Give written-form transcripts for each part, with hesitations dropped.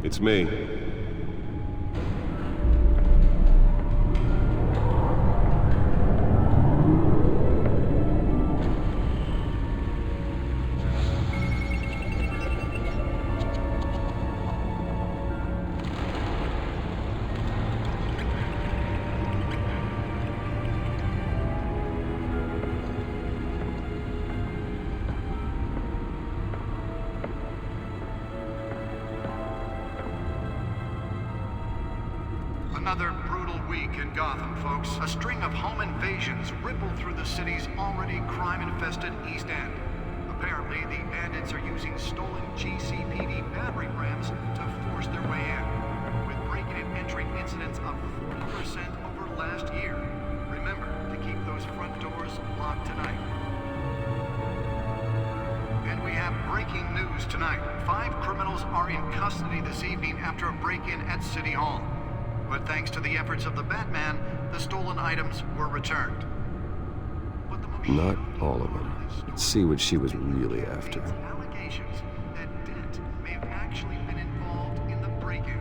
It's me. Another brutal week in Gotham, folks. A string of home invasions rippled through the city's already crime-infested East End. Apparently, the bandits are using stolen GCPD battering rams to force their way in, with break-in and entering incidents up 40% over last year. Remember to keep those front doors locked tonight. And we have breaking news tonight. 5 criminals are in custody this evening after a break-in at City Hall. But thanks to the efforts of the Batman, the stolen items were returned. But the most Not all of them. Let's see what she was really after. Allegations that Dent may have actually been involved in the break-in.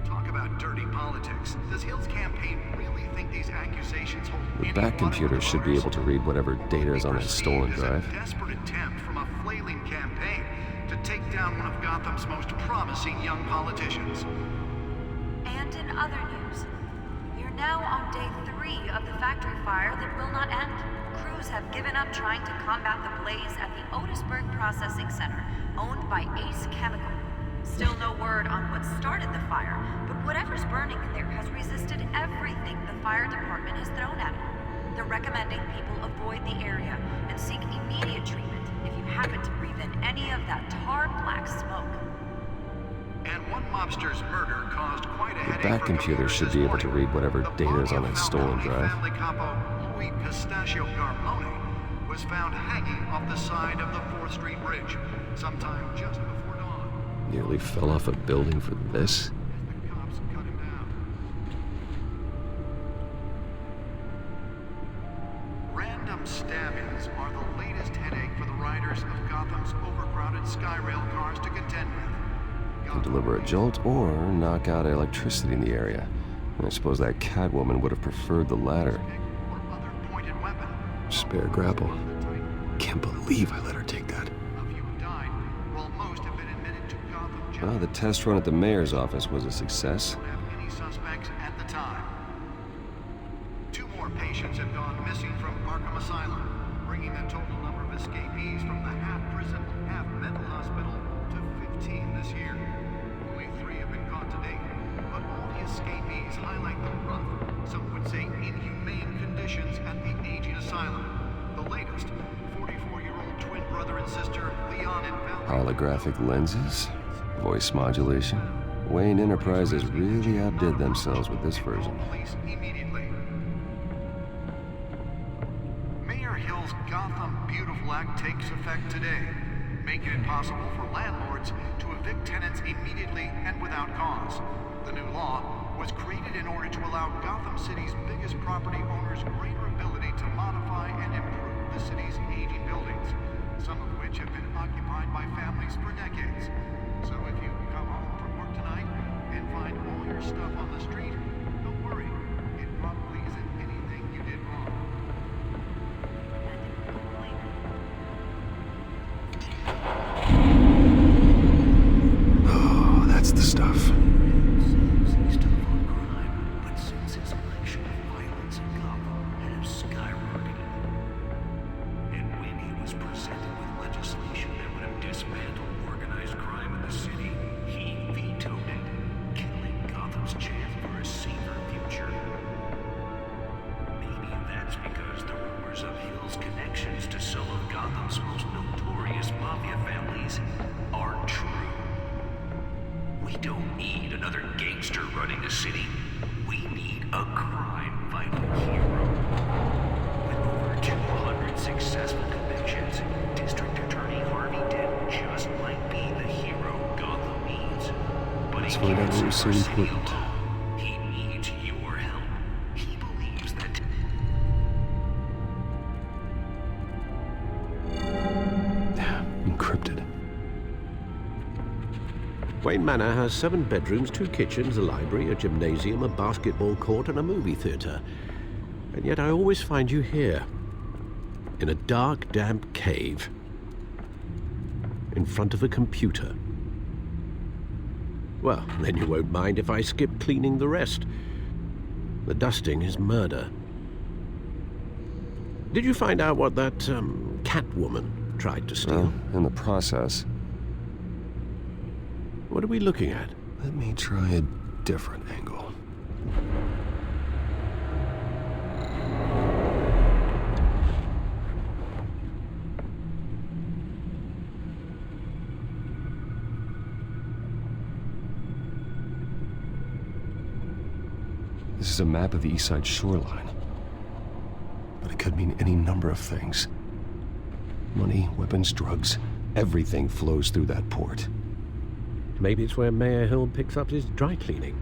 Talk about dirty politics. Does Hill's campaign really think these accusations hold The any back water computer with should be voters? able to read whatever data is on that stolen drive. A desperate attempt from a flailing campaign to take down one of Gotham's most promising young politicians. And in other news, we're now on day 3 of the factory fire that will not end. Crews have given up trying to combat the blaze at the Otisburg Processing Center, owned by Ace Chemical. Still no word on what started the fire, but whatever's burning in there has resisted everything the fire department has thrown at it. They're recommending people avoid the area and seek immediate treatment if you happen to breathe in any of that tar black smoke. And one mobster's murder caused quite a headache. The back computer should be able to read whatever data is on that stolen drive. Family capo Louis Pistachio Garmone was found hanging off the side of the 4th Street Bridge sometime just before dawn. Nearly fell off a building for this? As the cops cut him down. Random stabbings are the latest headache for the riders of Gotham's overcrowded Skyrail cars to contend with. Can deliver a jolt or knock out electricity in the area. And I suppose that Catwoman would have preferred the latter. Or other pointed weapon. Spare grapple. Can't believe I let her take that. A few died, while most have been admitted to Gotham jail. Well, the test run at the mayor's office was a success. Don't have any suspects at the time. 2 more patients have gone missing from Arkham Asylum, bringing the total number of escapees from the half-prison, half-mental hospital to 15 this year. Only 3 have been caught to date, but all the escapees highlight the rough, some would say inhumane conditions at the aging asylum. The latest, 44-year-old twin brother and sister, Leon and Val. Holographic lenses, voice modulation. Wayne Enterprises really outdid themselves with this version. Police immediately. Mayor Hill's Gotham Beautiful Act takes effect today, making it possible for landlords to evict tenants immediately and without cause. The new law was created in order to allow Gotham City's biggest property owners greater ability to modify and improve the city's aging buildings, some of which have been occupied by families for decades. So if you come home from work tonight and find all your stuff on the street, don't worry. It probably isn't anything you did wrong. Oh, that's the stuff. He's tough on crime, but since his election, violence in Gotham has skyrocketed. And when he was presented with legislation that would have dismantled organized crime in the city, he vetoed it, killing Gotham's chance for a safer future. Maybe that's because the rumors of Hill's connections to some of Gotham's most notorious mafia families are true. We don't need another gangster running the city. We need a crime-fighting hero. With over 200 successful convictions, District Attorney Harvey Dent just might be the hero Gotham needs. But Let's he find out can't what was so supersede important. alone. He needs your help. He believes that... Encrypted. Wayne Manor has 7 bedrooms, 2 kitchens, a library, a gymnasium, a basketball court, and a movie theater. And yet I always find you here, in a dark, damp cave, in front of a computer. Well, then you won't mind if I skip cleaning the rest. The dusting is murder. Did you find out what that, cat woman tried to steal? Well, in the process. What are we looking at? Let me try a different angle. This is a map of the East Side shoreline. But it could mean any number of things. Money, weapons, drugs, everything flows through that port. Maybe it's where Mayor Hill picks up his dry cleaning.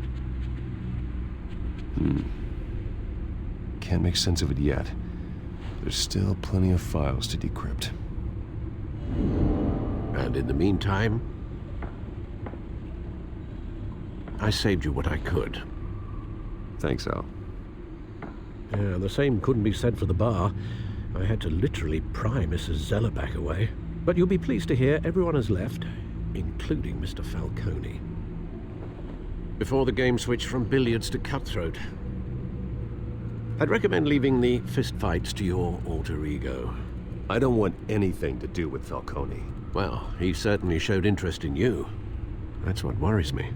Can't make sense of it yet. There's still plenty of files to decrypt. And in the meantime, I saved you what I could. Thanks, Al. Yeah, the same couldn't be said for the bar. I had to literally pry Mrs. Zellerback away. But you'll be pleased to hear everyone has left, including Mr. Falcone. Before the game switched from billiards to cutthroat. I'd recommend leaving the fistfights to your alter ego. I don't want anything to do with Falcone. Well, he certainly showed interest in you. That's what worries me.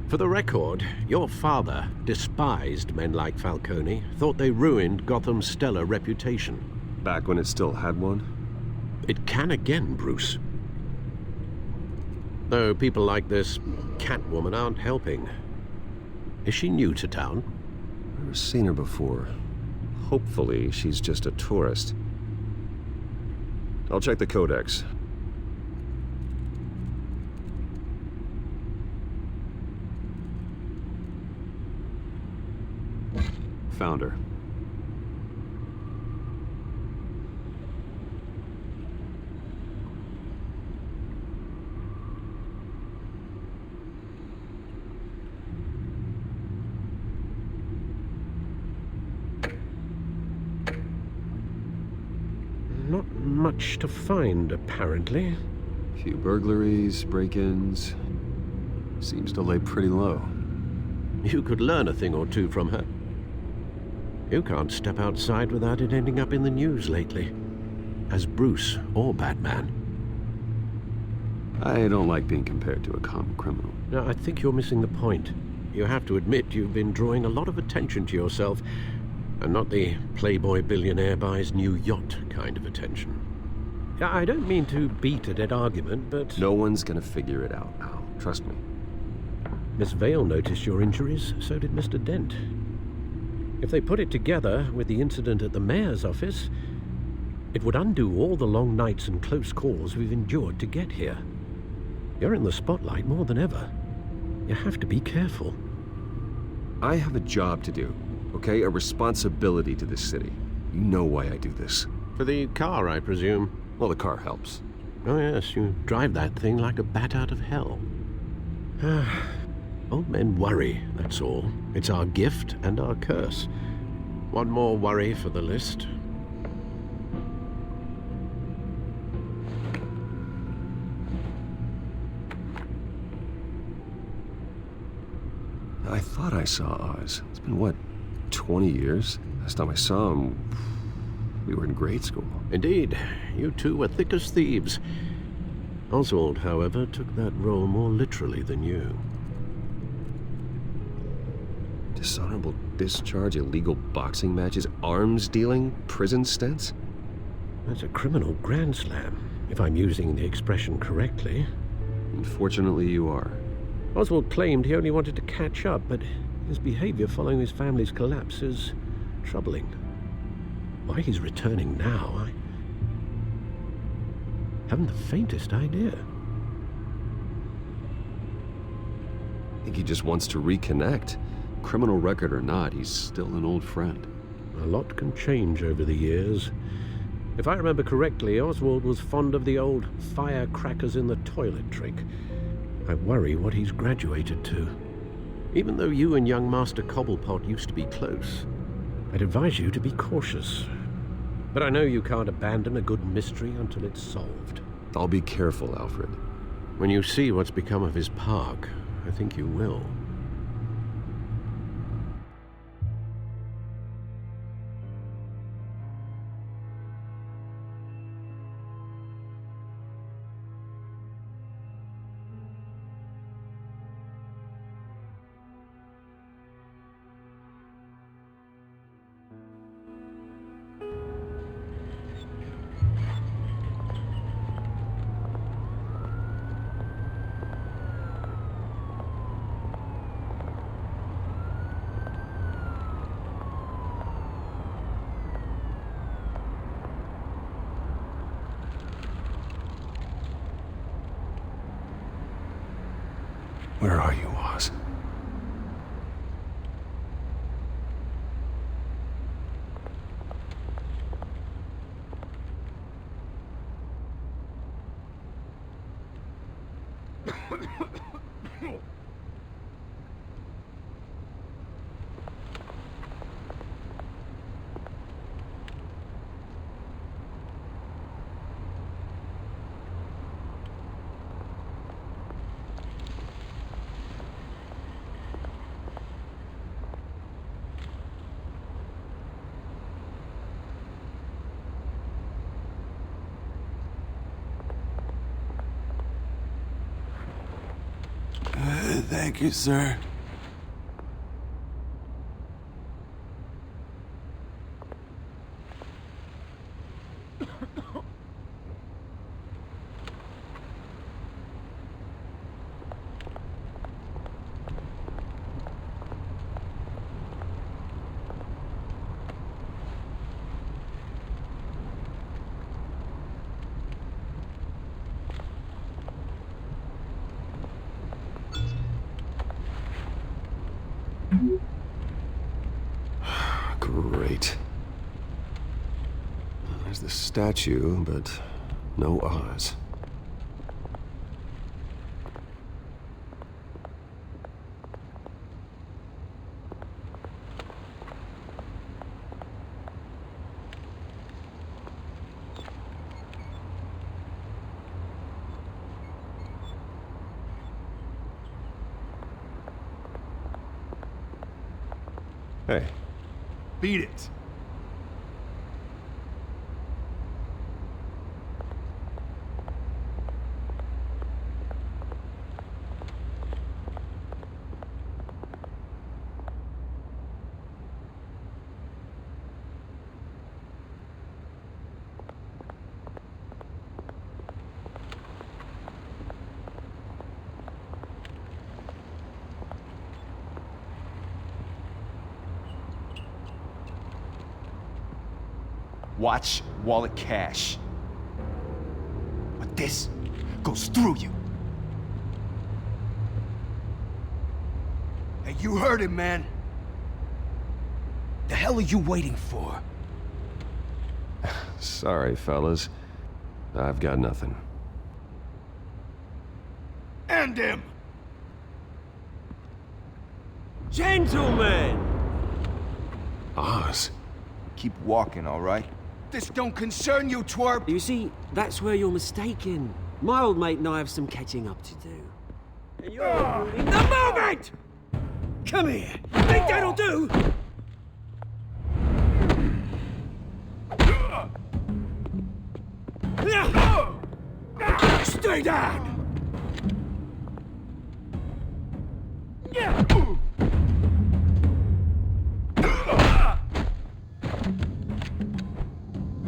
For the record, your father despised men like Falcone, thought they ruined Gotham's stellar reputation. Back when it still had one? It can again, Bruce. Though people like this Catwoman aren't helping. Is she new to town? Never seen her before. Hopefully, she's just a tourist. I'll check the codex. Found her. Not much to find, apparently. Few burglaries, break-ins. Seems to lay pretty low. You could learn a thing or two from her. You can't step outside without it ending up in the news lately. As Bruce or Batman. I don't like being compared to a common criminal. Now, I think you're missing the point. You have to admit you've been drawing a lot of attention to yourself, and not the playboy billionaire buys new yacht kind of attention. I don't mean to beat a dead argument, but... No one's gonna figure it out, Al. Trust me. Miss Vale noticed your injuries, so did Mr. Dent. If they put it together with the incident at the mayor's office, it would undo all the long nights and close calls we've endured to get here. You're in the spotlight more than ever. You have to be careful. I have a job to do, okay? A responsibility to this city. You know why I do this. For the car, I presume. Well, the car helps. Oh yes, you drive that thing like a bat out of hell. Old men worry, that's all. It's our gift and our curse. One more worry for the list. I thought I saw Oz. It's been, what, 20 years? Last time I saw him, we were in grade school. Indeed, you two were thick as thieves. Oswald, however, took that role more literally than you. Dishonorable discharge, illegal boxing matches, arms dealing, prison stints? That's a criminal grand slam, if I'm using the expression correctly. Unfortunately, you are. Oswald claimed he only wanted to catch up, but his behavior following his family's collapse is troubling. Why he's returning now, I haven't the faintest idea. I think he just wants to reconnect. Criminal record or not, he's still an old friend. A lot can change over the years. If I remember correctly, Oswald was fond of the old firecrackers in the toilet trick. I worry what he's graduated to. Even though you and young Master Cobblepot used to be close, I'd advise you to be cautious. But I know you can't abandon a good mystery until it's solved. I'll be careful, Alfred. When you see what's become of his park, I think you will. Where are you, Oz? Thank you, sir. Great. There's the statue, but no Oz. Hey. Beat it. Watch wallet cash. But this goes through you. Hey, you heard him, man. The hell are you waiting for? Sorry, fellas. I've got nothing. End him! Gentlemen! Oz? Keep walking, all right? This don't concern you, twerp! You see, that's where you're mistaken. My old mate and I have some catching up to do. And you're ruining the moment! Come here! Think that'll do? Stay down!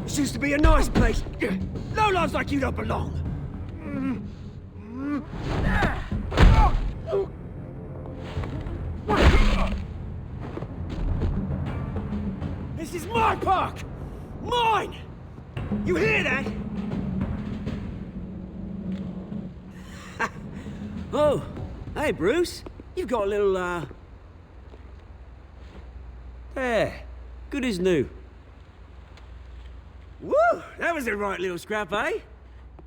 This used to be a nice place. Lowlifes like you don't belong. This is my park! Mine! You hear that? Oh, hey Bruce. You've got a little, There. Good as new. Woo! That was a right little scrap, eh?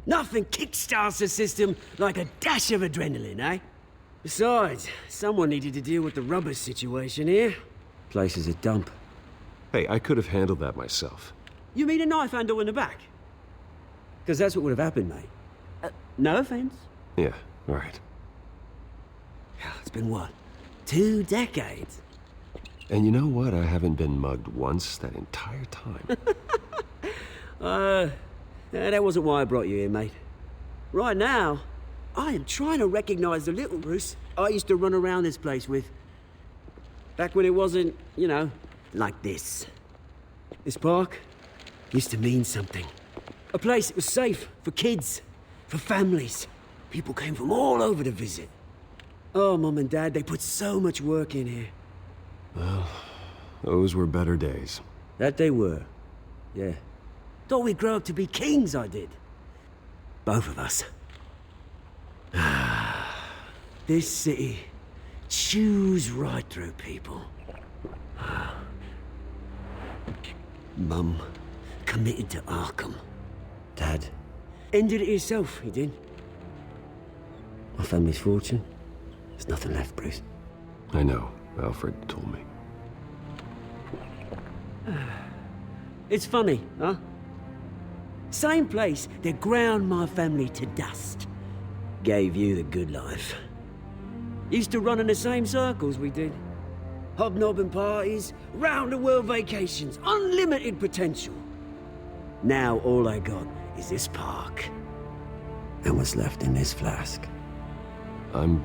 Nothing kickstarts the system like a dash of adrenaline, eh? Besides, someone needed to deal with the rubbish situation here. Place is a dump. Hey, I could have handled that myself. You mean a knife handle in the back? Because that's what would have happened, mate. No offense. Yeah, all right. It's been what? 2 decades? And you know what? I haven't been mugged once that entire time. That wasn't why I brought you here, mate. Right now, I am trying to recognize the little Bruce I used to run around this place with. Back when it wasn't, you know, like this. This park used to mean something. A place that was safe for kids, for families. People came from all over to visit. Oh, Mum and Dad, they put so much work in here. Well, those were better days. That they were, yeah. Thought we'd grow up to be kings, I did. Both of us. This city chews right through people. Mum committed to Arkham. Dad ended it himself, he did. My family's fortune, there's nothing left, Bruce. I know. Alfred told me. It's funny, huh? Same place that ground my family to dust. Gave you the good life. Used to run in the same circles we did. Hobnobbing parties, round-the-world vacations, unlimited potential. Now all I got is this park. And what's left in this flask. I'm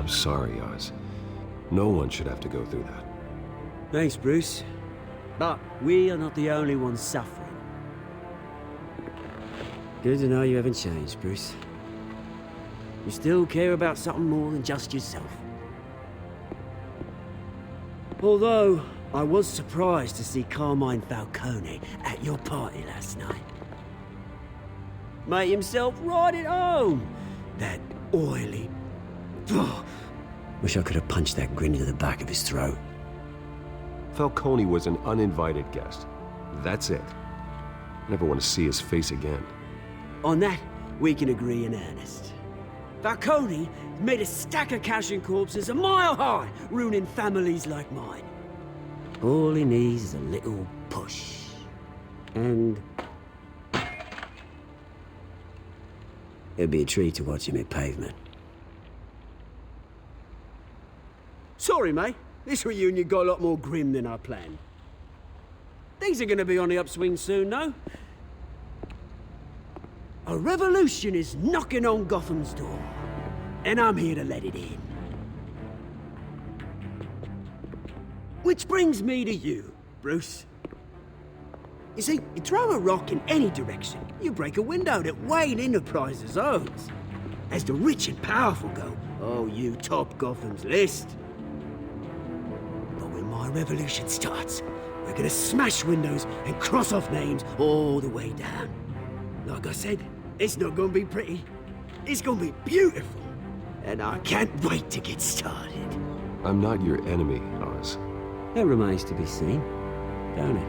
sorry, Oz. No one should have to go through that. Thanks, Bruce. But we are not the only ones suffering. Good to know you haven't changed, Bruce. You still care about something more than just yourself. Although, I was surprised to see Carmine Falcone at your party last night. Made himself right at home. That oily... Wish I could have punched that grin into the back of his throat. Falcone was an uninvited guest. That's it. Never want to see his face again. On that, we can agree in earnest. Falcone made a stack of cash and corpses a mile high, ruining families like mine. All he needs is a little push. And... it'd be a treat to watch him hit pavement. Sorry, mate. This reunion got a lot more grim than I planned. Things are gonna be on the upswing soon, no? A revolution is knocking on Gotham's door, and I'm here to let it in. Which brings me to you, Bruce. You see, you throw a rock in any direction, you break a window that Wayne Enterprises owns. As the rich and powerful go, oh, you top Gotham's list. But when my revolution starts, we're gonna smash windows and cross off names all the way down. Like I said, it's not gonna be pretty. It's gonna be beautiful. And I can't wait to get started. I'm not your enemy, Oz. That remains to be seen, don't it?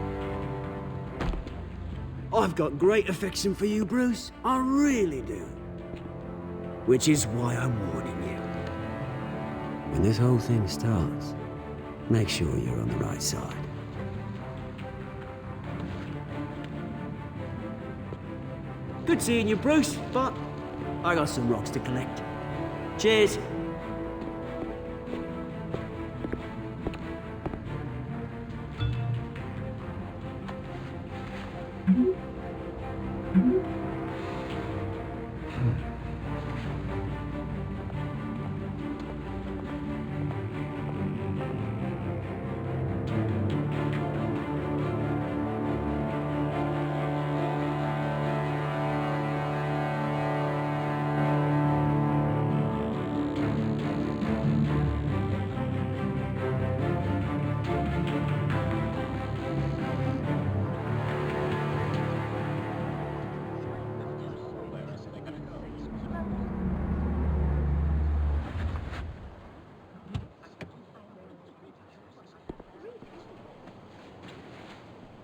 I've got great affection for you, Bruce. I really do. Which is why I'm warning you. When this whole thing starts, make sure you're on the right side. Good seeing you, Bruce, but I got some rocks to collect. Cheers.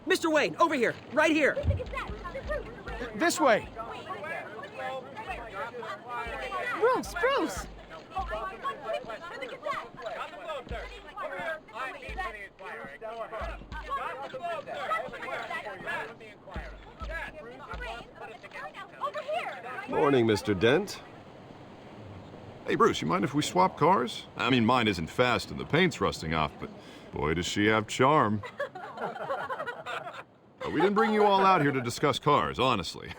Mr. Wayne, over here, right here. This way. Bruce! Morning, Mr. Dent. Hey, Bruce, you mind if we swap cars? I mean, mine isn't fast and the paint's rusting off, but boy, does she have charm. We didn't bring you all out here to discuss cars, honestly.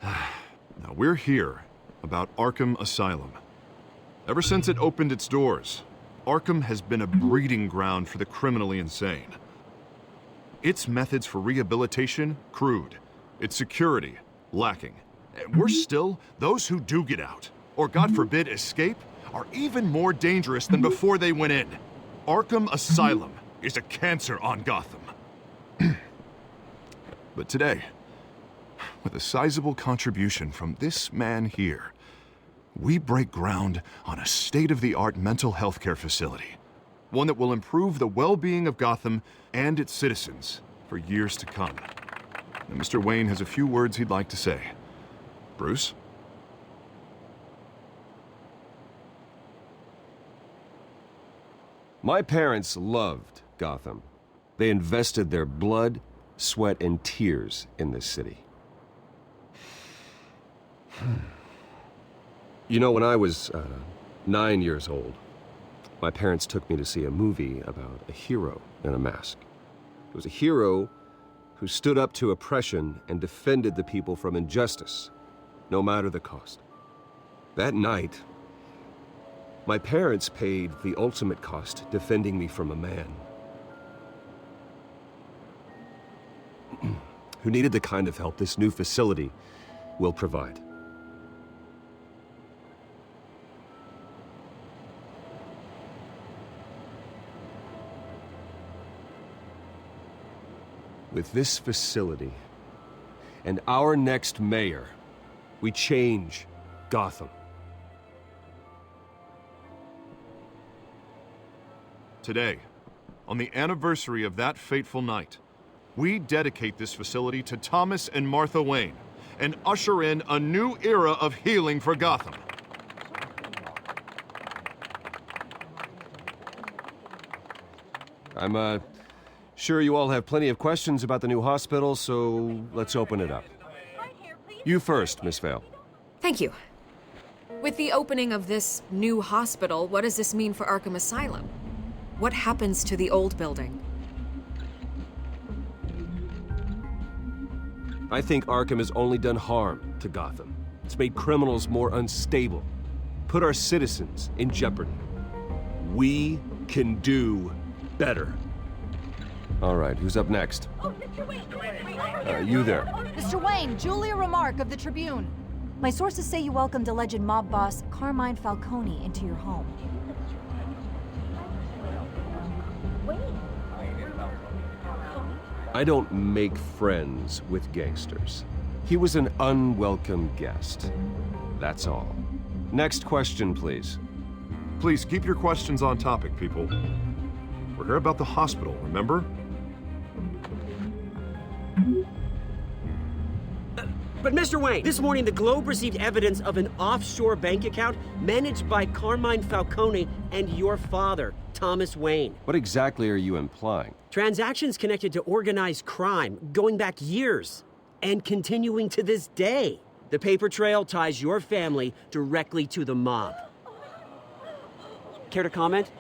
Now, we're here about Arkham Asylum. Ever since it opened its doors, Arkham has been a breeding ground for the criminally insane. Its methods for rehabilitation, crude. Its security, lacking. And worse still, those who do get out, or God forbid escape, are even more dangerous than before they went in. Arkham Asylum is a cancer on Gotham. But today, with a sizable contribution from this man here, we break ground on a state-of-the-art mental health care facility. One that will improve the well-being of Gotham and its citizens for years to come. And Mr. Wayne has a few words he'd like to say. Bruce? My parents loved Gotham. They invested their blood, sweat, and tears in this city. You know, when I was 9 years old, my parents took me to see a movie about a hero in a mask. It was a hero who stood up to oppression and defended the people from injustice, no matter the cost. That night, my parents paid the ultimate cost defending me from a man who needed the kind of help this new facility will provide. With this facility and our next mayor, we change Gotham. Today, on the anniversary of that fateful night, we dedicate this facility to Thomas and Martha Wayne and usher in a new era of healing for Gotham. I'm sure you all have plenty of questions about the new hospital, so let's open it up. You first, Miss Vale. Thank you. With the opening of this new hospital, what does this mean for Arkham Asylum? What happens to the old building? I think Arkham has only done harm to Gotham. It's made criminals more unstable, put our citizens in jeopardy. We can do better. All right, who's up next? Oh, Mr. Wayne! You there. Mr. Wayne, Julia Remark of the Tribune. My sources say you welcomed alleged mob boss Carmine Falcone into your home. I don't make friends with gangsters. He was an unwelcome guest. That's all. Next question, please. Please keep your questions on topic, people. We're here about the hospital, remember? But Mr. Wayne, this morning the Globe received evidence of an offshore bank account managed by Carmine Falcone and your father, Thomas Wayne. What exactly are you implying? Transactions connected to organized crime going back years and continuing to this day. The paper trail ties your family directly to the mob. Care to comment?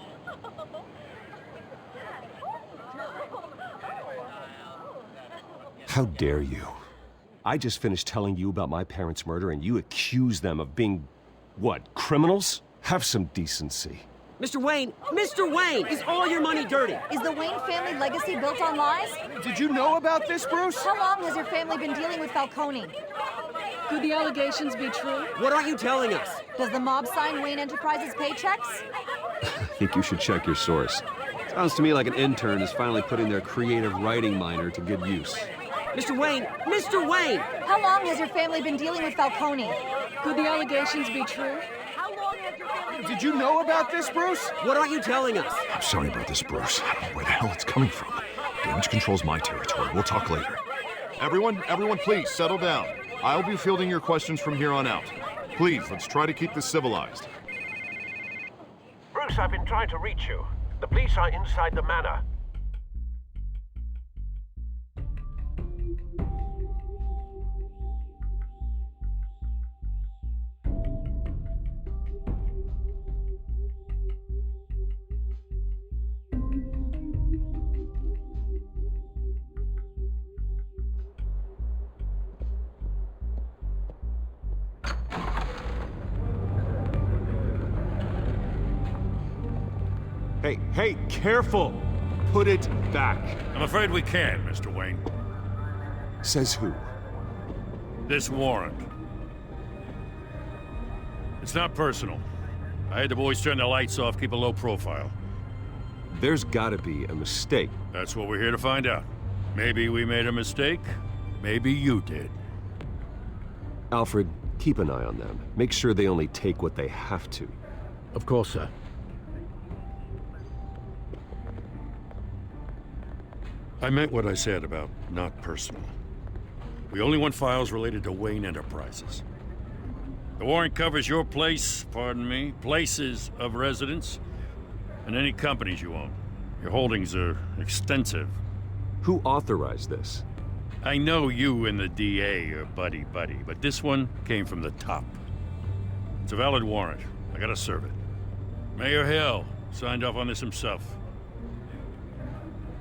How dare you? I just finished telling you about my parents' murder and you accuse them of being, what, criminals? Have some decency. Mr. Wayne, is all your money dirty? Is the Wayne family legacy built on lies? Did you know about this, Bruce? How long has your family been dealing with Falcone? Could the allegations be true? What aren't you telling us? Does the mob sign Wayne Enterprises paychecks? I think you should check your source. Sounds to me like an intern is finally putting their creative writing minor to good use. Mr. Wayne! How long has your family been dealing with Falcone? Could the allegations be true? Did you know about this, Bruce? What aren't you telling us? I'm sorry about this, Bruce. I don't know where the hell it's coming from. Damage control's my territory. We'll talk later. Everyone, please settle down. I'll be fielding your questions from here on out. Please, let's try to keep this civilized. Bruce, I've been trying to reach you. The police are inside the manor. Hey, careful! Put it back. I'm afraid we can't, Mr. Wayne. Says who? This warrant. It's not personal. I had the boys turn the lights off, keep a low profile. There's gotta be a mistake. That's what we're here to find out. Maybe we made a mistake. Maybe you did. Alfred, keep an eye on them. Make sure they only take what they have to. Of course, sir. I meant what I said about not personal. We only want files related to Wayne Enterprises. The warrant covers your places of residence, and any companies you own. Your holdings are extensive. Who authorized this? I know you and the DA are buddy-buddy, but this one came from the top. It's a valid warrant. I gotta serve it. Mayor Hill signed off on this himself.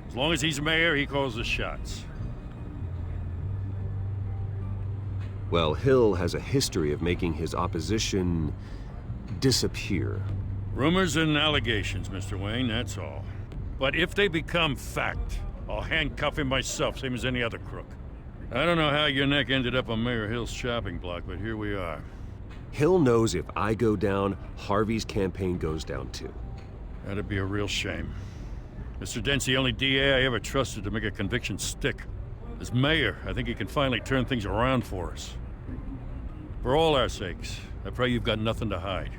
As long as he's mayor, he calls the shots. Well, Hill has a history of making his opposition disappear. Rumors and allegations, Mr. Wayne, that's all. But if they become fact, I'll handcuff him myself, same as any other crook. I don't know how your neck ended up on Mayor Hill's chopping block, but here we are. Hill knows if I go down, Harvey's campaign goes down too. That'd be a real shame. Mr. Dent's the only DA I ever trusted to make a conviction stick. As mayor, I think he can finally turn things around for us. For all our sakes, I pray you've got nothing to hide.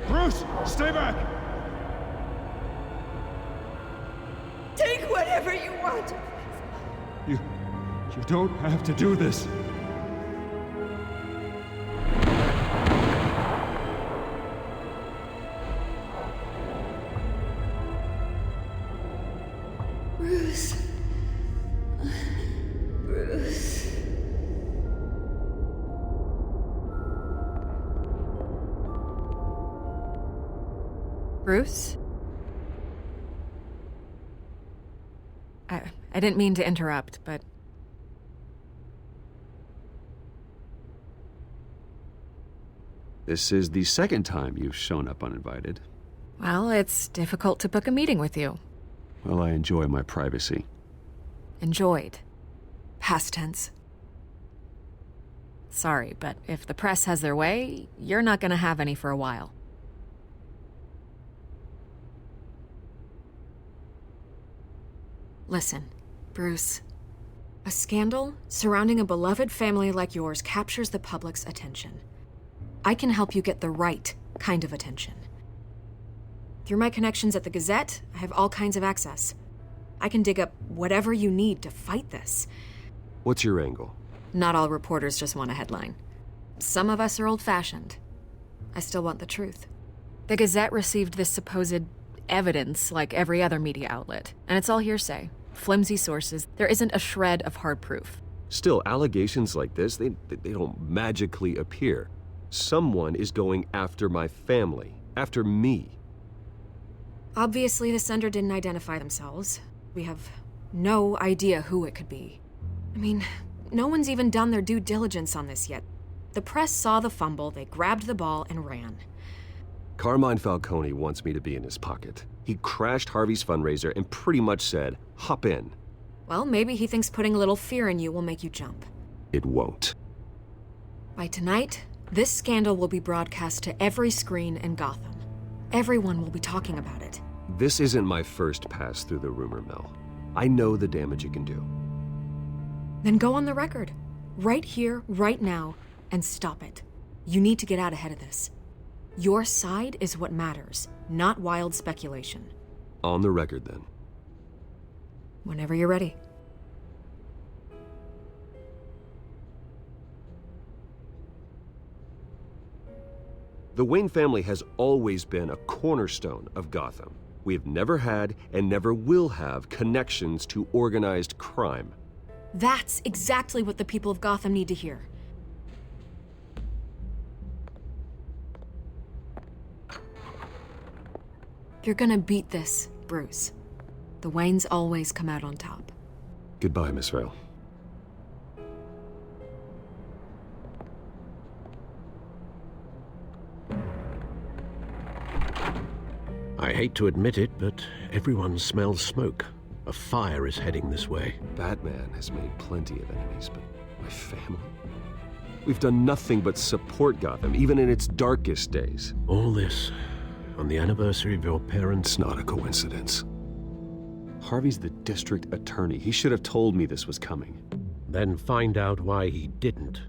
Bruce, stay back! Take whatever you want. You don't have to do this. Bruce. Bruce. Bruce? I didn't mean to interrupt, but... This is the second time you've shown up uninvited. Well, it's difficult to book a meeting with you. Well, I enjoy my privacy. Enjoyed. Past tense. Sorry, but if the press has their way, you're not gonna have any for a while. Listen, Bruce. A scandal surrounding a beloved family like yours captures the public's attention. I can help you get the right kind of attention. Through my connections at the Gazette, I have all kinds of access. I can dig up whatever you need to fight this. What's your angle? Not all reporters just want a headline. Some of us are old-fashioned. I still want the truth. The Gazette received this supposed evidence like every other media outlet, and it's all hearsay. Flimsy sources. There isn't a shred of hard proof. Still, allegations like this, they don't magically appear. Someone is going after my family, after me. Obviously, the sender didn't identify themselves. We have no idea who it could be. I mean, no one's even done their due diligence on this yet. The press saw the fumble, they grabbed the ball and ran. Carmine Falcone wants me to be in his pocket. He crashed Harvey's fundraiser and pretty much said, hop in. Well, maybe he thinks putting a little fear in you will make you jump. It won't. By tonight, This scandal will be broadcast to every screen in Gotham. Everyone will be talking about it. This isn't my first pass through the rumor mill. I know the damage it can do. Then go on the record. Right here, right now, and stop it. You need to get out ahead of this. Your side is what matters, not wild speculation. On the record, then. Whenever you're ready. The Wayne family has always been a cornerstone of Gotham. We have never had and never will have connections to organized crime. That's exactly what the people of Gotham need to hear. You're gonna beat this, Bruce. The Waynes always come out on top. Goodbye, Miss Vale. I hate to admit it, but everyone smells smoke. A fire is heading this way. Batman has made plenty of enemies, but my family? We've done nothing but support Gotham, even in its darkest days. All this on the anniversary of your parents'... It's not a coincidence. Harvey's the district attorney. He should have told me this was coming. Then find out why he didn't.